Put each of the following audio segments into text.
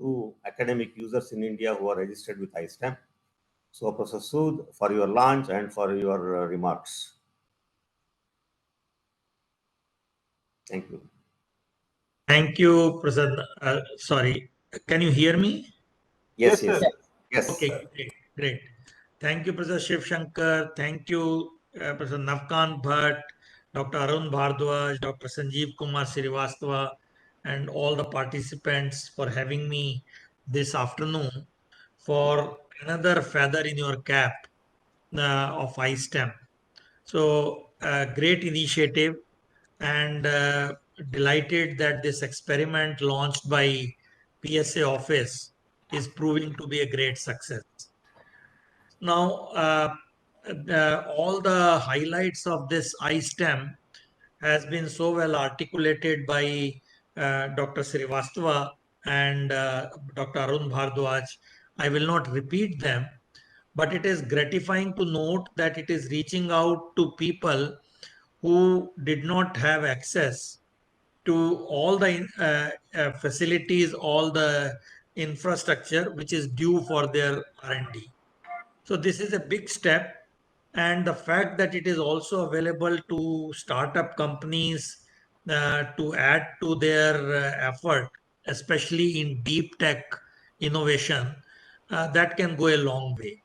2 academic users in India who are registered with iSTEM. So, Professor Sood, for your launch and for your remarks. Thank you. Thank you, Prasad. Sorry, can you hear me? Yes, yes, yes. Okay, great. Thank you, Professor Shiv Shankar. Thank you, Professor Navkant Bhatt, Dr. Arun Bhardwaj, Dr. Sanjeev Kumar Srivastava, and all the participants for having me this afternoon for another feather in your cap of iSTEM. So, great initiative, and delighted that this experiment launched by PSA office is proving to be a great success. Now, all the highlights of this iSTEM has been so well articulated by Dr. Srivastava and Dr. Arun Bhardwaj. I will not repeat them, but it is gratifying to note that it is reaching out to people who did not have access to all the facilities, all the infrastructure which is due for their R&D. So this is a big step, and the fact that it is also available to startup companies to add to their effort, especially in deep tech innovation, that can go a long way.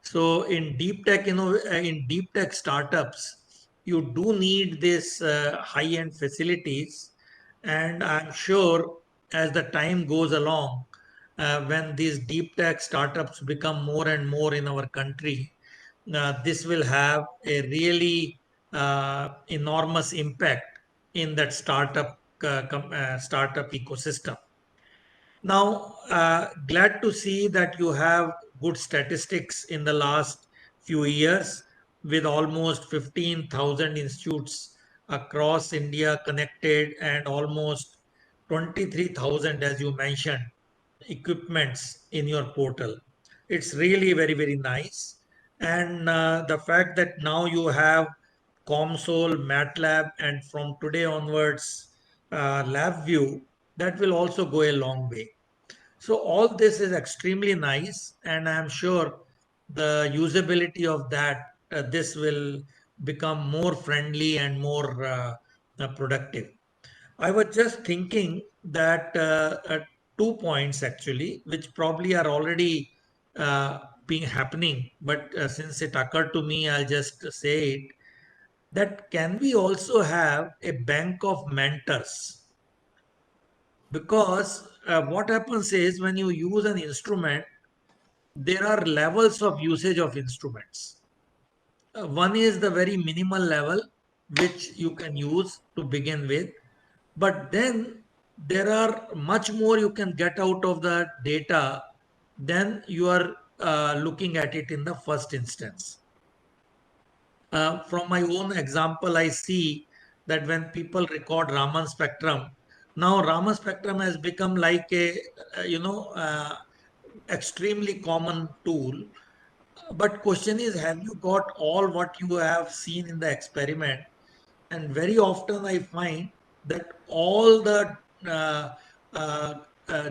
So in deep tech startups, you do need this high-end facilities, and I'm sure as the time goes along, when these deep tech startups become more and more in our country, this will have a really enormous impact in that startup ecosystem. Now, glad to see that you have good statistics in the last few years with almost 15,000 institutes across India connected and almost 23,000, as you mentioned, equipments in your portal. It's really very, very nice. And the fact that now you have COMSOL, MATLAB, and from today onwards, LabVIEW, that will also go a long way. So all this is extremely nice, and I'm sure the usability of that, this will become more friendly and more productive. I was just thinking that 2 points actually, which probably are already being happening, but since it occurred to me, I'll just say it, that can we also have a bank of mentors? Because what happens is when you use an instrument, there are levels of usage of instruments. One is the very minimal level, which you can use to begin with. But then there are much more you can get out of the data than you are looking at it in the first instance. From my own example, I see that when people record Raman spectrum, now Raman spectrum has become like a, extremely common tool. But question is, have you got all what you have seen in the experiment? And very often I find that all the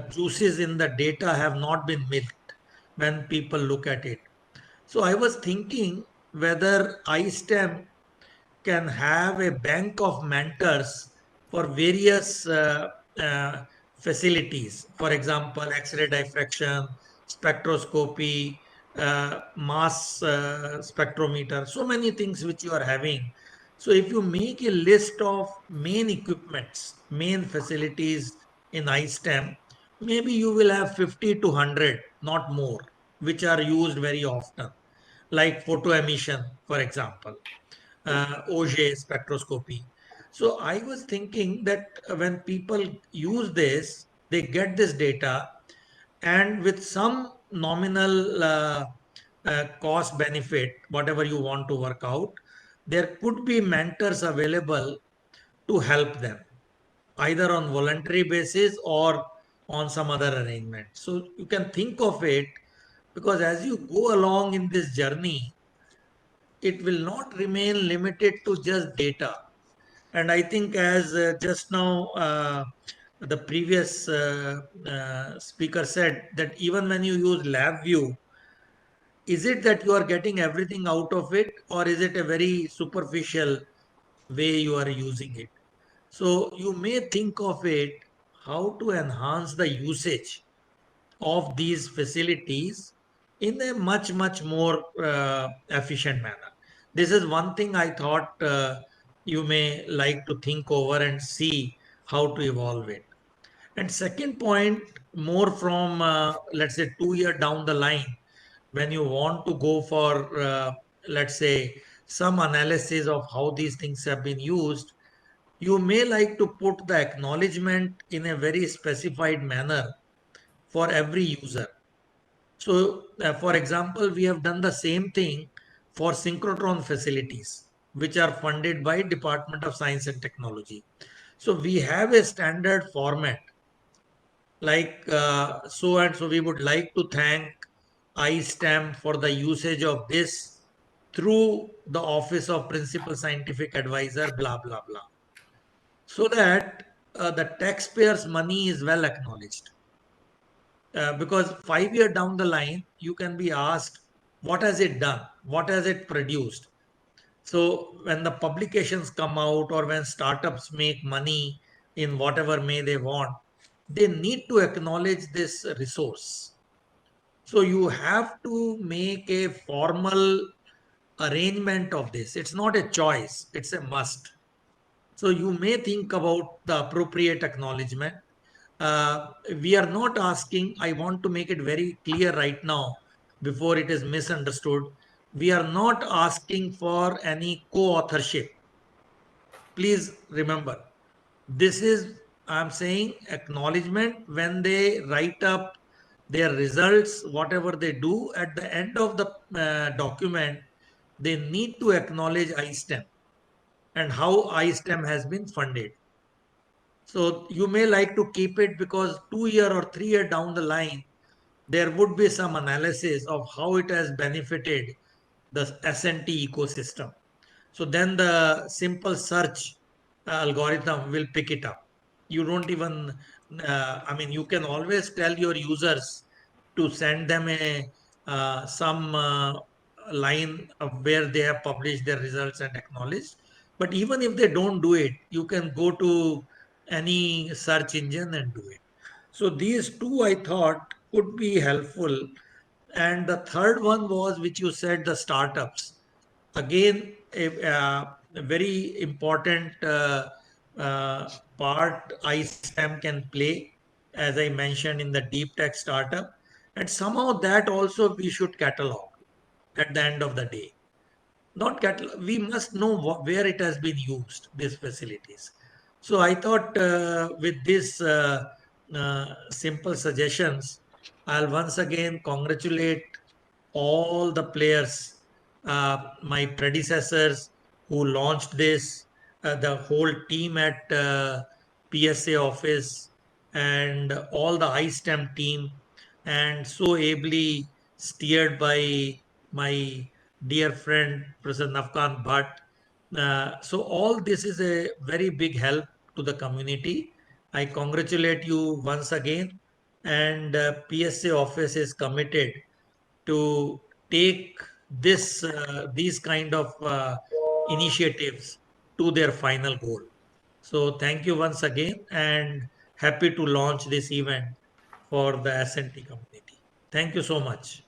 juices in the data have not been milked when people look at it. So I was thinking whether iSTEM can have a bank of mentors for various facilities. For example, X-ray diffraction, spectroscopy, mass spectrometer, so many things which you are having. So if you make a list of main equipments, main facilities in iSTEM, maybe you will have 50 to 100, not more, which are used very often, like photo emission, for example, Auger spectroscopy. So I was thinking that when people use this, they get this data, and with some nominal cost benefit, whatever you want to work out, there could be mentors available to help them, either on voluntary basis or on some other arrangement. So you can think of it, because as you go along in this journey, it will not remain limited to just data. And I think as just now the previous speaker said that even when you use LabVIEW, is it that you are getting everything out of it, or is it a very superficial way you are using it? So you may think of it how to enhance the usage of these facilities in a much, much more efficient manner. This is one thing I thought you may like to think over and see how to evolve it. And second point, more from let's say 2 year down the line, when you want to go for let's say some analysis of how these things have been used, you may like to put the acknowledgement in a very specified manner for every user. So, for example, we have done the same thing for synchrotron facilities, which are funded by Department of Science and Technology. So we have a standard format like so and so. We would like to thank iSTEM for the usage of this through the Office of Principal Scientific Advisor, blah blah blah, so that the taxpayers' money is well acknowledged. Because 5 year down the line, you can be asked, what has it done? What has it produced? So when the publications come out or when startups make money in whatever may they want, they need to acknowledge this resource. So you have to make a formal arrangement of this. It's not a choice, it's a must. So you may think about the appropriate acknowledgement. We are not asking, I want to make it very clear right now before it is misunderstood. We are not asking for any co authorship. Please remember, this is, I'm saying, acknowledgement when they write up their results, whatever they do at the end of the document, they need to acknowledge iSTEM and how iSTEM has been funded. So you may like to keep it because 2 year or 3 year down the line, there would be some analysis of how it has benefited the S&T ecosystem. So then the simple search algorithm will pick it up. You don't even, I mean, you can always tell your users to send them a some line of where they have published their results and acknowledged. But even if they don't do it, you can go to any search engine and do it. So these two I thought could be helpful. And the third one was, which you said, the startups. Again, a very important part iSTEM can play, as I mentioned in the deep tech startup. And somehow that also we should catalog at the end of the day. Not catalog, we must know where it has been used, these facilities. So I thought with these simple suggestions, I'll once again congratulate all the players, my predecessors who launched this, the whole team at PSA office, and all the iSTEM team, and so ably steered by my dear friend Professor Nafkan Bhatt. So all this is a very big help to the community. I congratulate you once again, and PSA office is committed to take this these kind of initiatives to their final goal. So thank you once again, and happy to launch this event for the S&T community. Thank you so much.